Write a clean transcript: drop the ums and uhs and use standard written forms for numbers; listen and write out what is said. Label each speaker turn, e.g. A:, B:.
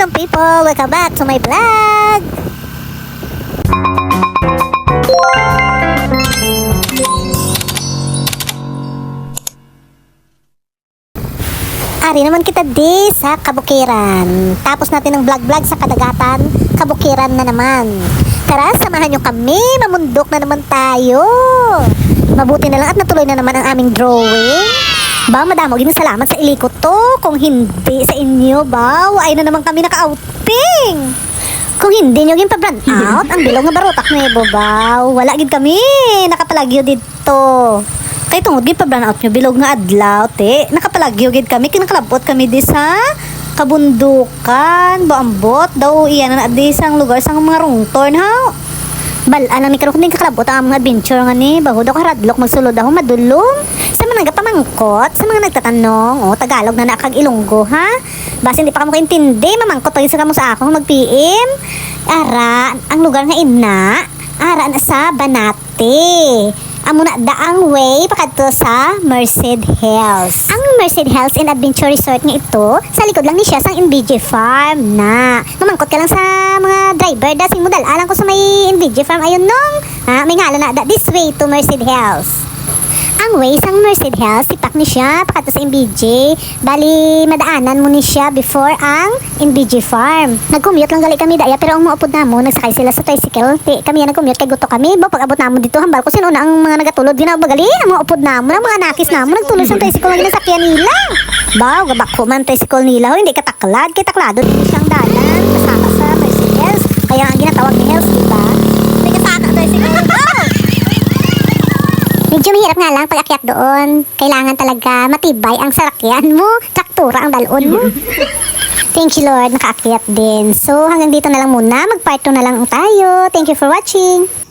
A: Hello people! Welcome back to my vlog! Ari naman kita di sa Kabukiran. Tapos natin ang vlog sa kadagatan, Kabukiran na naman. Tara, samahan nyo kami, mamundok na naman tayo. Mabuti na lang at natuloy na naman ang aming drawing. Ba, madamo gini salamat sa ilikot to. Kung hindi sa inyo, ba, ay na naman kami naka-outing. Kung hindi nyo gin pa-brand out, ang bilog nga barotak nebo, ba, wala gid kami nakapalagyo dito. Kay tungod gid pa-brand out nyo, bilog nga adlaw, te. Nakapalagyo gid kami, kinakalabot kami di sa kabundukan, baambot, daw iyan na di sang lugar sang mga rungtorn, ha? Balaan ang ni karong kakalabot ang mga adventure nga ni bahod ako haradlok magsulod ako madulong sa mga nagapamangkot sa mga nagtatanong Tagalog na nakag Ilonggo ha basta hindi pa ka mo kaintindi mamangkot tayo sa kamo sa ako mag-PM ara ang lugar nga ina ara na sa Banate amo na daang way pakadto sa Merced Hills. Ang Merced Hills and Adventure Resort nga ito, sa likod lang ni siya sang NBJ Farm na. Mamangkot ka lang sa mga driver dasing modal alang ko sa may NBJ Farm ayon nong. May ngalan na this way to Merced Hills. Ang way sang Merced Hills, sipak ni siya pakadto sa NBJ. Bali madaanan mo ni siya before ang NBJ Farm. Nag-commute lang gali kami daya pero ang maupod namo nagsakay sila sa tricycle. Kami nag-commute kay gusto kami. Bo pag abot namo dito hambal ko sino na ang mga nagatulod ginawa gali ang maupod namo ang mga nakis namo nagtuloy sa tricycle lang ginasakyan nila. Ba, gabak ko man tricycle nila hindi kataklad, kay taklado din siyang dalan kasama sa Merced Hills. Kaya ang ginatawag ni Hills, diba? Hindi kasama tricycle. Medyo mahirap nga lang pag-akyat doon. Kailangan talaga matibay ang sarakyan mo. Traktura ang dalon mo. Thank you Lord, nakaakyat din. So hanggang dito na lang muna. Mag-part 2 na lang tayo. Thank you for watching.